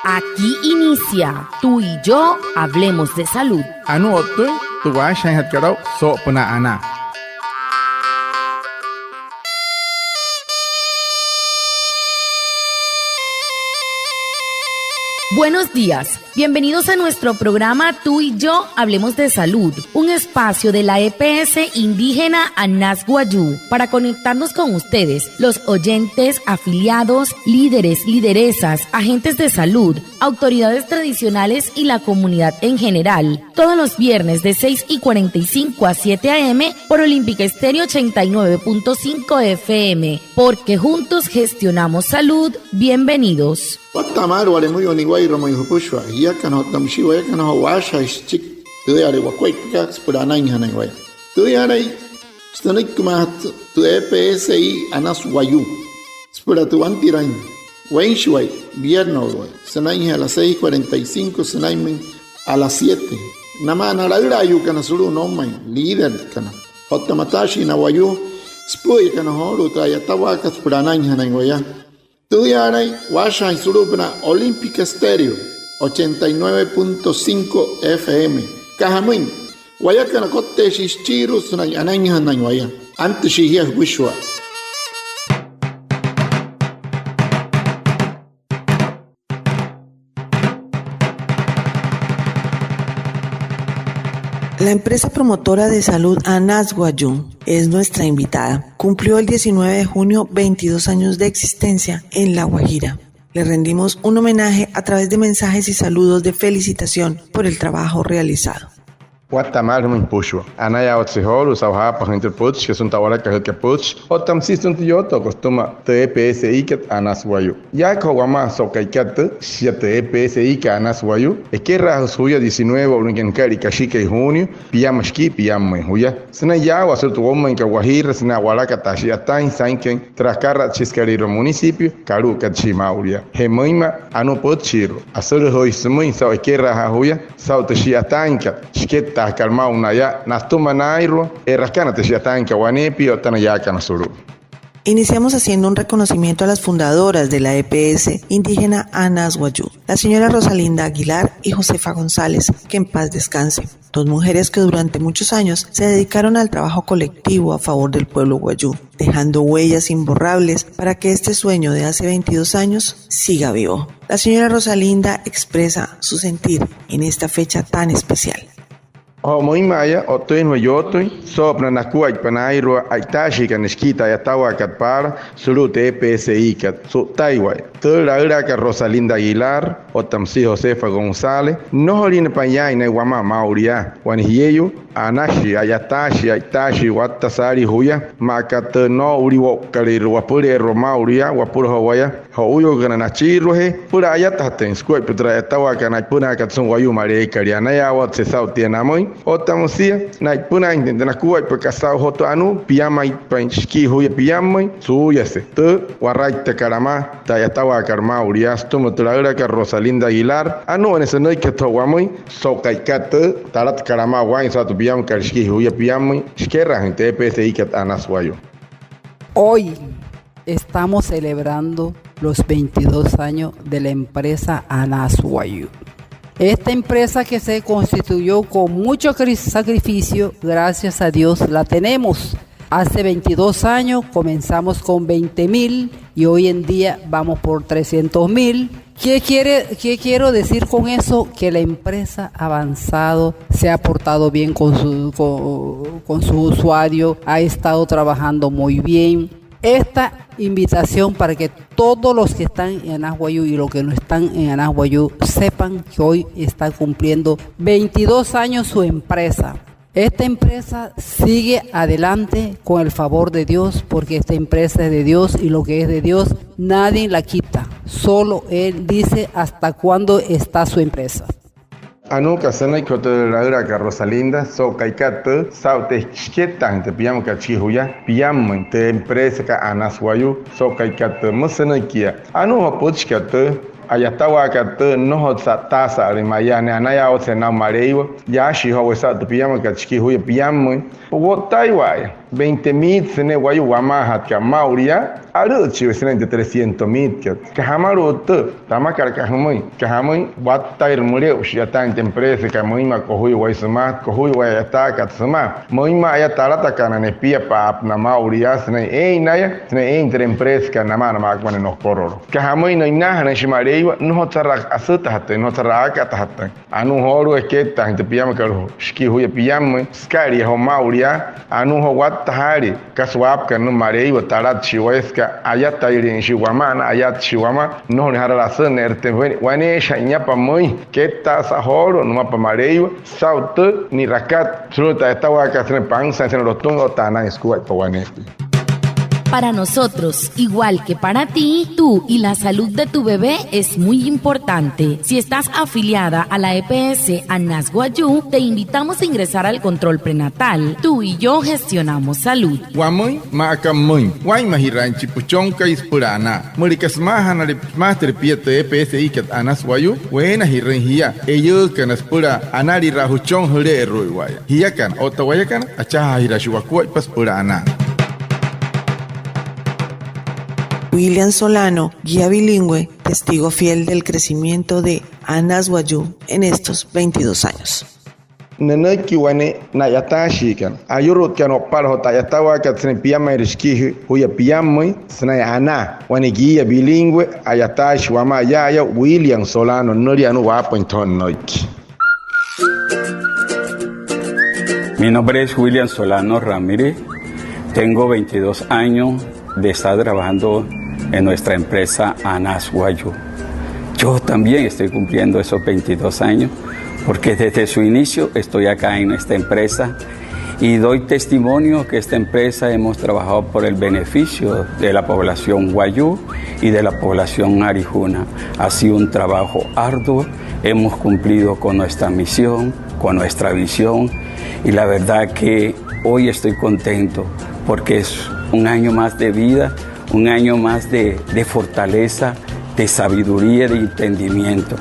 Aquí inicia Tú y yo hablemos de salud. Anu otoy, tu washan hatkarau so puna ana. Buenos días, bienvenidos a nuestro programa Tú y yo hablemos de salud, un espacio de la EPS indígena Anas Wayuu para conectarnos con ustedes, los oyentes, afiliados, líderes, lideresas, agentes de salud, autoridades tradicionales y la comunidad en general, todos los viernes de 6:45 a 7 a.m. por Olímpica Estéreo 89.5 FM, porque juntos gestionamos salud. Bienvenidos. Watamar wale muy oniguay romo yupushwa ya kana tamshi wa kana washa chik tu yare wa kwai ka spurana inhana wa tu yare stonik kuma tu EPSI Anas Wayuu spura tu antirain wainshwai viernes sanai a las 6:45 sanai a las 7 nama naraira yu kana suru no mai líder kana hotamatashi na Wayuu spui kana horu ta ya tawaka spurana inhana wa ya Tudiaray, Washa y Surupna, Olímpica Estéreo, 89.5 FM. Cajamuin, Guayacana Cote Shichiru, Sunay Anaña Nañuaya, antes Shihia Wishwa. La empresa promotora de salud Anas Wayuu es nuestra invitada. Cumplió el 19 de junio 22 años de existencia en La Guajira. Le rendimos un homenaje a través de mensajes y saludos de felicitación por el trabajo realizado. Watamar min pushwa anaya otsihol usawha pahinter puch que son tawara que puch o tamsiston tiyoto costuma TPSI que Anas Wayuu ya ko wama so kaikat si TPSI que Anas Wayuu es que ra suya 19 unen kari kashike junio piamashki piamme huya sina ya wa sur tu woma en Guajira sina wala katashi atain sanken trascarra chiscariro municipio karu kachimauria hemoima anu puchiro asur hoy sumui so es que ra huya sa tashi atanka shiket calma una ya nastuma nairo rascana te ya tan que wanepi o tan ya kana suru. Iniciamos haciendo un reconocimiento a las fundadoras de la EPS indígena Anas Wayuu, la señora Rosalinda Aguilar y Josefa González, que en paz descanse. Dos mujeres que durante muchos años se dedicaron al trabajo colectivo a favor del pueblo Wayuu, dejando huellas imborrables para que este sueño de hace 22 años siga vivo. La señora Rosalinda expresa su sentir en esta fecha tan especial. O moimaya o toin hoyotoy sopna nakuay panairo aitashi kan skita ya tawa kat para sulu TPSI kat su taiwai tera ka Rosalinda Aguilar o tamsi Josefa González no horin panyai na wama mauria wan hiyeyu anashi ayatashi aitashi watasari huya makat no uri wo kaliru wapure romauria wapur hawaya hoyo kana nachiruhe pura ayataten skuai putra tawa kana puna kat son wayu mare kariana ya wat se sautiana moi otamosia na puna intentana kuai pe kasao hoto anu piamai panski huya piamai suyase te waraita karama ta ya tawa karma urias tu mutura ka Rosalinda Aguilar anu en ese no que tawamoi so kaikate tarat karama wain sa tu piam karski huya piamai skera gente PSI que Anas Wayuu. Hoy estamos celebrando los 22 años de la empresa Anas Wayuu. Esta empresa que se constituyó con mucho sacrificio, gracias a Dios la tenemos. Hace 22 años comenzamos con 20,000 y hoy en día vamos por 300,000. ¿Qué quiero decir con eso? Que la empresa ha avanzado, se ha portado bien con su usuario, ha estado trabajando muy bien. Esta invitación para que todos los que están en Anas Wayuu y los que no están en Anas Wayuu sepan que hoy está cumpliendo 22 años su empresa. Esta empresa sigue adelante con el favor de Dios, porque esta empresa es de Dios y lo que es de Dios nadie la quita. Solo Él dice hasta cuándo está su empresa. Anu kasana ikoto la ka Rosalinda so kaikat saute sketa te piam ka chihuya piam te empresa ka Anas Wayuu so kaikat musana kia anu apochkat ayatawa kat no tasa rimayane anaya o sena mareiwa ya shi ho wesa to piyama ka chiki huya piyama po taiwa 20,000 sene guayu guama hat ka mauria aru chiu sene de 300,000 que hamaru to tamakar ka hamui wat tair mure ushata en empresa ka muima ko huya waisuma ko huya wayata ka tsuma muima ayatara ta kana ne pia pa apna mauria sene naya sene entre empresa ka nama makwane no pororo ka hamui no ina hana shimareiwa no tsara asuta hatte no tsara aka hatte anu horu eketa inte piyama ka shiki huya piyama skari ho mauria anu ho wat tahari kaswap kan mareiwa tarat chiweska ayat tairin shiwamana ayat shiwama no ne harala sen erte wane shanya pa moi keta sahoro no pa mareiwa saut ni rakat fruta estawa ka sen pansa sen rotun o tana eskuai pa wane. Para nosotros, igual que para ti, tú y la salud de tu bebé es muy importante. Si estás afiliada a la EPS Anas Guayú, te invitamos a ingresar al control prenatal. Tú y yo gestionamos salud. Guamoy, macamoy, guay mahiranchi, puchonca y spurana. Morikas mahana master piete EPS ikat Anas Guayú, buena hirengia. Ellos que nos pura anari rajuchon hule ruiguaya. Hiyakan, otawayakan, achaha hirashuakuay paspurana. William Solano, guía bilingüe, testigo fiel del crecimiento de Anas Guayú en estos 22 años. Neneki wane na yatashi kan ayurut kan opal hota yatawa kat sene piyama irishki huya piyama sene ana wane guía bilingüe ayatashi wama ya William Solano nori anu wapenton noiki. Mi nombre es William Solano Ramírez, tengo 22 años de estar trabajando en nuestra empresa Anas Guayú. Yo también estoy cumpliendo esos 22 años porque desde su inicio estoy acá en esta empresa y doy testimonio que esta empresa hemos trabajado por el beneficio de la población Guayú y de la población Arijuna. Ha sido un trabajo arduo, hemos cumplido con nuestra misión, con nuestra visión y la verdad que hoy estoy contento porque es un año más de vida, un año más de fortaleza, de sabiduría, de entendimiento.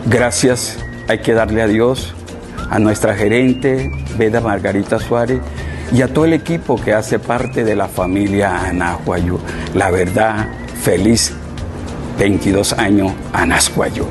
Gracias, hay que darle a Dios, a nuestra gerente, Beda Margarita Suárez, y a todo el equipo que hace parte de la familia Anas Guayú. La verdad, feliz 22 años Anas Guayú.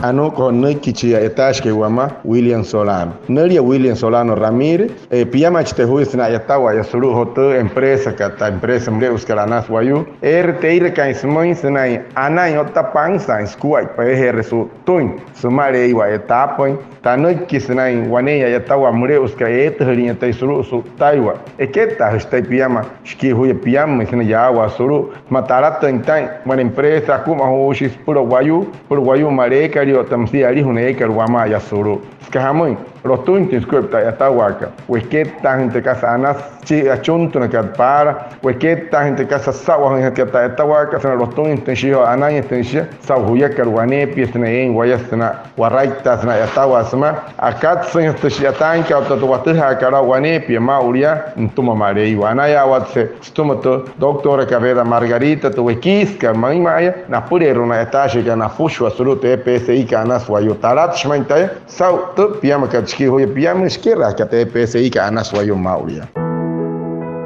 Ano con kichi etash que guama William Solano. Neria William Solano Ramírez, piyama chite huisna yatawa yasuru hoto empresa kata empresa mreus Anas Guayú. Teire ka ismoin senai ana yota pansa skuai pa resu tuin sumare iwa etapoin tanoi kisnai waneya yatawa mreus ka ethlin tai suru su taiwa. Eketa hastai piyama shki huya piyama sina yawa suru matarata intai wan empresa kuma hoshis puro Guayú mareka tamsi ari hune ekar wama ya suru skahamoy rotun tinskripta ya tawaka weketa gente casa Anas chi achunto na para weketa gente casa sawa gente ta tawaka sana rotun intenshiho anay intenshiho sahuya karwane piesna en wayasna waraita sana ya tawasma akat sin intenshiho tanka to watha karawane pie mauria ntuma marei wana ya watse stomato doctora carrera Margarita to wekiska maimaya na purero na etaje na fushu absolute EPS Anas Guayú tarat shmaintay sau to piyama kachki hoya piyama skira ka EPS Anas Guayú mauria.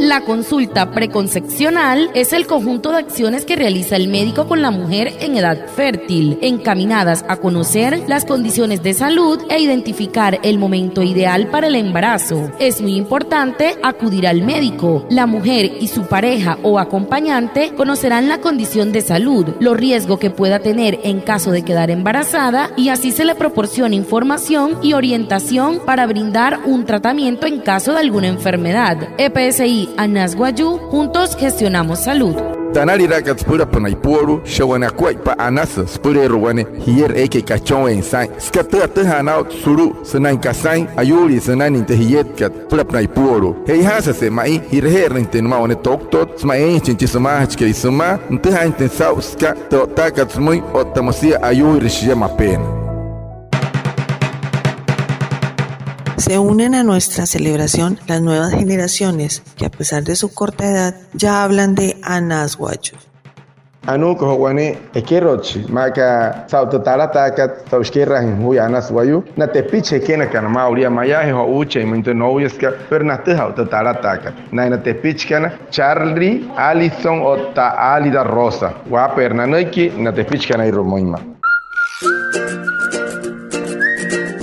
La consulta preconcepcional es el conjunto de acciones que realiza el médico con la mujer en edad fértil, encaminadas a conocer las condiciones de salud e identificar el momento ideal para el embarazo. Es muy importante acudir al médico. La mujer y su pareja o acompañante conocerán la condición de salud, los riesgos que pueda tener en caso de quedar embarazada y así se le proporciona información y orientación para brindar un tratamiento en caso de alguna enfermedad. EPSI Anas Guayú, juntos gestionamos salud. Tanari rakat spura panay poru, shawana kwai pa Anas spure ruwane hier eke kachon ensai. Skata tehana suru senai kasai ayuri senai inte hiet kat pura panay poru. Hei hasa se mai hirher inte ma one toktot smai chinchi sama hachke suma nteha inte sauska to takat smui otamosia ayuri shema pen. Se unen a nuestra celebración las nuevas generaciones que a pesar de su corta edad ya hablan de Anas Guayú. Anu ko wane ekerochi maka sauta tarata ka tauskera en huya Anas Wayu na te piche kena kana mauria maya he ho uche muito novios ka per na te hauta tarata ka na te piche kana Charlie Alison otta Alida Rosa wa per na neki na te piche kana iromoima.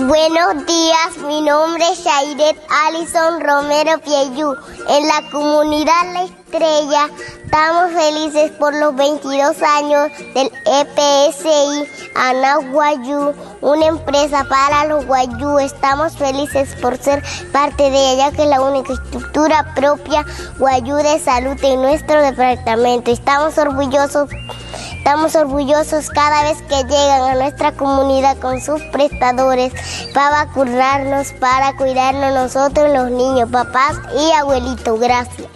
Buenos días, mi nombre es Shairet Alison Romero Pieyú. En la comunidad La Estrella estamos felices por los 22 años del EPSI Anas Wayuu, una empresa para los Wayuu. Estamos felices por ser parte de ella, que es la única estructura propia Wayuu de salud en nuestro departamento. Estamos orgullosos cada vez que llegan a nuestra comunidad con sus prestadores para vacunarnos, para cuidarnos nosotros los niños, papás y abuelitos. Gracias.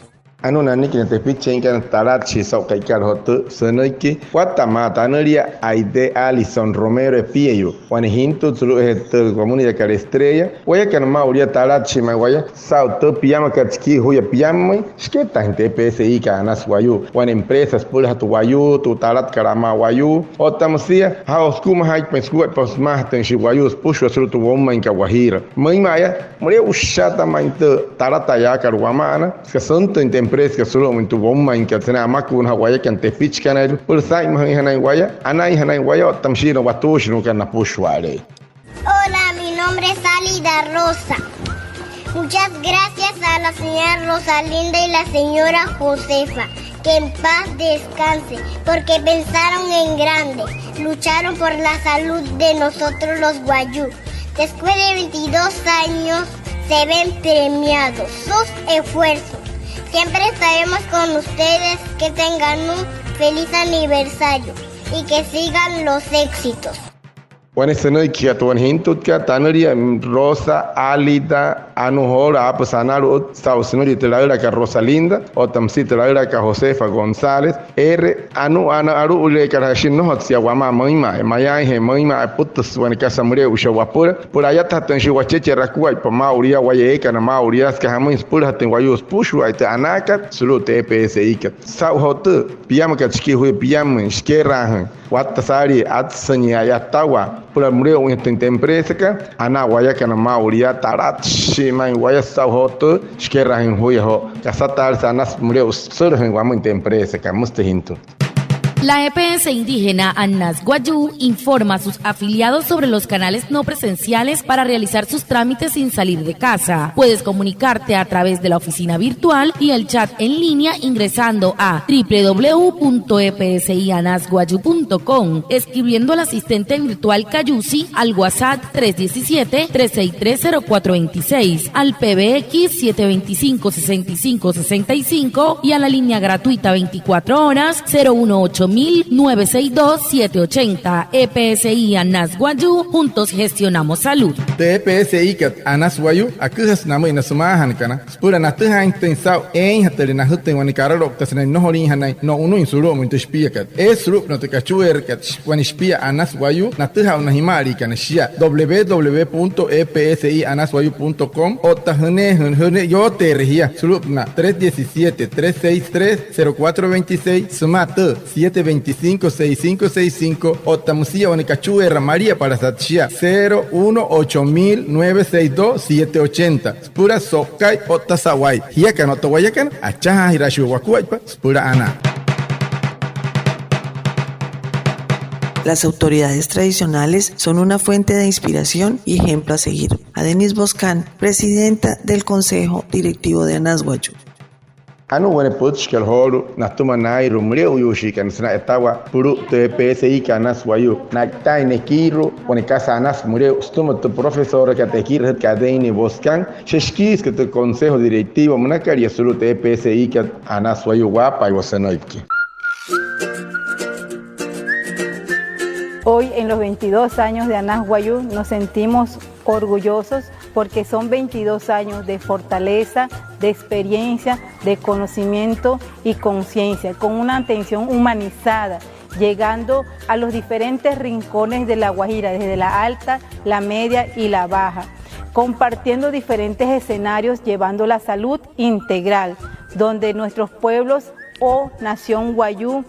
Anu nani kina te piche kan tarachi sau kai kar hotu seneki watama tanaria Aide Alison Romero Pieyú wan hintu tulu het comunidad Car Estrella waya kan mauria tarachi ma waya sau to piyama katski huya piyama sketa gente PSI ka Anas Wayu wan empresas por hatu Wayu tu tarat karama Wayu otamsia haus kuma hai pensua pos mahten shi Wayu pushu sulu tu woma in Guajira mai maya moria ushata mainte tarata ya karwamana que son empresa que solo muito bomba em que tena maku na Hawaii que ante pitch canal por sai mai hanai waya anai hanai waya tamshino watush no kana pushware. Hola, mi nombre es Alida Rosa. Muchas gracias a la señora Rosalinda y la señora Josefa, que en paz descanse, porque pensaron en grande, lucharon por la salud de nosotros los Wayuu. Después de 22 años se ven premiados sus esfuerzos. Siempre estaremos con ustedes, que tengan un feliz aniversario y que sigan los éxitos. Wan senoi kia tuan hintut ka tanaria Rosa Alida anu hora apasanaru sau senoi telaira ka Rosalinda o tamsi telaira ka Josefa González anu aru ule ka hashin no hotsia wama maima maya he maima putus wan ka samure ushawapura por allá tatan shi wacheche rakua pa mauria waye ka na mauria ska hamu inspura haten wayus pushu aite anaka sulu te PSI ka sau hotu piyama ka chiki hu piyama skera watasari atsanya yatawa pula mure un empresa ka ana waya kana mauria tarat shi mai waya sau hotu skera hin huya ho kasatar sanas mure usur hin wa mun empresa ka mustahintu. La EPS indígena Anas Wayuu informa a sus afiliados sobre los canales no presenciales para realizar sus trámites sin salir de casa. Puedes comunicarte a través de la oficina virtual y el chat en línea ingresando a www.epsianaswayuu.com, escribiendo al asistente virtual Cayusi al WhatsApp 317-363-0426, al PBX 725-6565 y a la línea gratuita 24 horas 018-962-780. EPSI Anas Wayuu, juntos gestionamos salud. Te EPSI kat Anas Wayuu akuhas namo inasumahan kana spura natuha intensau en haterina huten wanikara loktasna no horin hanai no uno insuro muito spia kat esrup no te kachuer kat wanispia Anas Wayuu natuha una himari kana shia www.epsianaswayuu.com o tahne yo te regia surupna 317-363-0426 sumata 725-6565 o tamusia wanikachuer María para satshia 018-962-780 spura sokai o tasawai hiakan o tawayakan achaha hirashu wakuaipa spura ana. Las autoridades tradicionales son una fuente de inspiración y ejemplo a seguir. Adenis Boscan, presidenta del Consejo Directivo de Anas Wayuu. Anu wane puts kel holu natuma nai rumre uyushi kan sna etawa puru te PSI ka Anas Wayuu na tai ne kiro wane casa Anas mure stuma tu profesor ka te kir ka Adenis Boscan sheskis que te consejo directivo manakari sulu te PSI ka Anas Wayuu wapa y wasanoiki. Hoy, en los 22 años de Anas Wayuu, nos sentimos orgullosos porque son 22 años de fortaleza, de experiencia, de conocimiento y conciencia, con una atención humanizada, llegando a los diferentes rincones de La Guajira, desde la alta, la media y la baja, compartiendo diferentes escenarios, llevando la salud integral, donde nuestros pueblos o nación Wayuu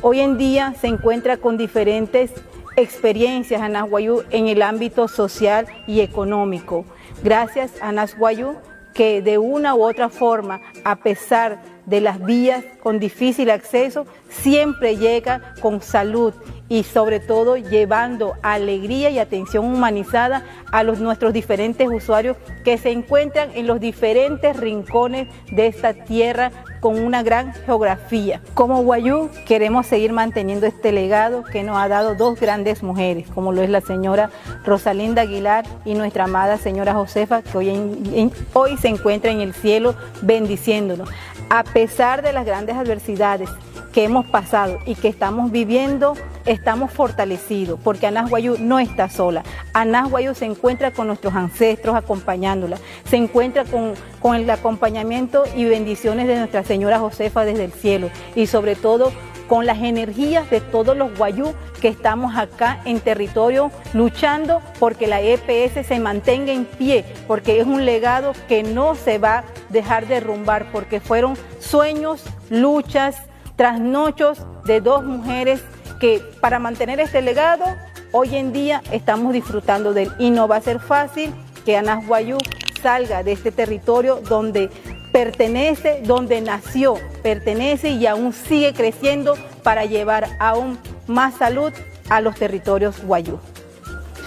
Hoy en día se encuentra con diferentes experiencias Anas Wayú en el ámbito social y económico. Gracias a Anas Wayú, que de una u otra forma, a pesar de las vías con difícil acceso, siempre llega con salud y sobre todo llevando alegría y atención humanizada a nuestros diferentes usuarios que se encuentran en los diferentes rincones de esta tierra con una gran geografía. Como Wayú queremos seguir manteniendo este legado que nos ha dado dos grandes mujeres, como lo es la señora Rosalinda Aguilar y nuestra amada señora Josefa, que hoy se encuentra en el cielo bendiciéndonos. A pesar de las grandes adversidades que hemos pasado y que estamos viviendo, estamos fortalecidos, porque Anas Wayú no está sola. Anas Wayú se encuentra con nuestros ancestros acompañándola, se encuentra con el acompañamiento y bendiciones de Nuestra Señora Josefa desde el cielo y sobre todo con las energías de todos los Wayú que estamos acá en territorio luchando porque la EPS se mantenga en pie, porque es un legado que no se va a dejar derrumbar, porque fueron sueños, luchas, trasnochos de dos mujeres que para mantener este legado hoy en día estamos disfrutando de él y no va a ser fácil que Anas Wayú salga de este territorio donde pertenece, donde nació, pertenece y aún sigue creciendo para llevar aún más salud a los territorios Wayú.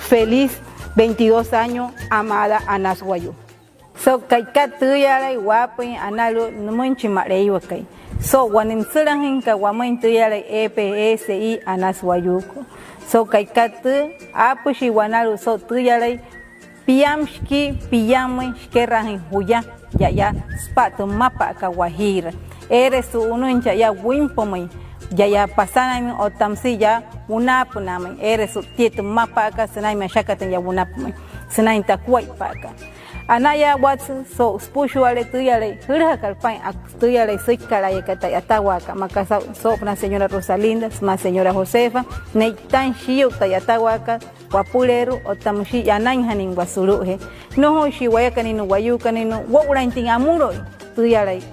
Feliz 22 años, amada Anas Wayú. So kaikatuyalay wapi analu numunchimarei wakai. So waninsuran ka wamaintuyalay EPSI Anas Wayú. So kaikatu apushi wanalu so tuyalay piamshki piyamay shkerrahin huya ya spatu mapa ka Guajira. Eres uno incha ya wimpomay ya pasana otamsi ya unapunamay. Eres tietu mapa ka sanay mashakatan ya unapumay. Sanay takway paka. Anaya watson so spushwale tuyale hurhakalpai tuyale sikalaya kata atawaka makasa so una señora Rosalinda, más señora Josefa, neitan shiu tayatawaka wapuleru otamushi yananhanin wasuruhe no hoshi wayakaninu wayukaninu waurantin amuro tuyale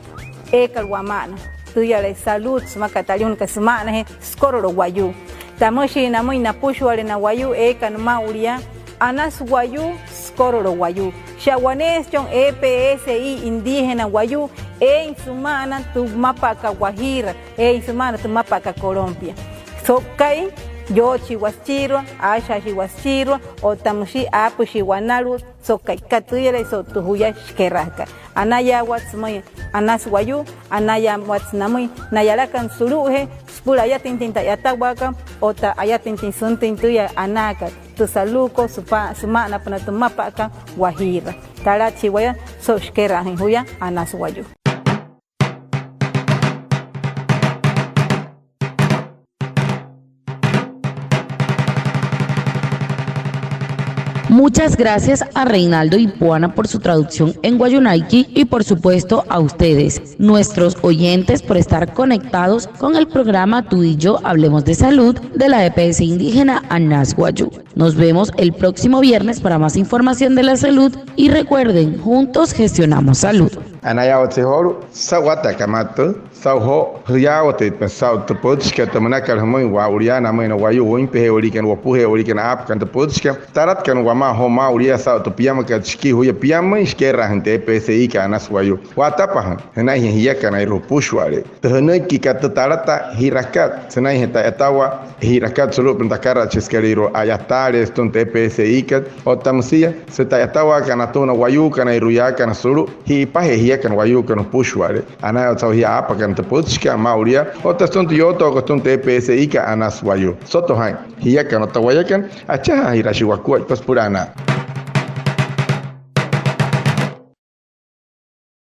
ekal wamana tuyale salud makataliun kasmana he skororo wayu tamushi namoy napushwale na wayu ekan mauria Anas Wayú skororo wayu Shawaneshon EPSI indígena Wayú en sumana tu mapaka Guajira en sumana tu mapaka Colombia sokai yo chihuaschirua asha chihuaschirua otamushi apu chihuanalu sokai katuyere so tuhuya shkeraka anaya watsmoy Anas Wayú anaya watsnamoy nayalakan suruhe spura ayatintinta yatawaka ota ayatintin suntintuya anaka tu saluko sumana pana tu mapaka Guajira tara chihuaya so shkerahin huya Anas Wayú. Muchas gracias a Reinaldo y Puana por su traducción en Guayunaiki y por supuesto a ustedes, nuestros oyentes, por estar conectados con el programa Tú y Yo Hablemos de Salud de la EPS indígena Anas Wayú. Nos vemos el próximo viernes para más información de la salud y recuerden, juntos gestionamos salud. Anayawatehoru sawata kamato sauho huyawote pensau topotska tamanakal homoy wauriana moina wayu wimpe orikan wapuhe orikan apkan topotska tarat kan wama homa uria sau topiama katski huya piama iskera hante PSI ka Anas Wayú watapahan henai hiyakan ai ropushwale tehne ki katatarata hirakat senai heta etawa hirakat solo pentakara cheskaliro ayatare stonte PSI kat otamsia seta etawa kanatona Wayú kana iruya kana solo hi pahe kan Wayú kan pushwale ana tau hia apa kan teputska mauria otas tonto yoto koston TPSI ka Anas Wayú soto hai hia kan otawayakan acha hirashi wakua paspurana.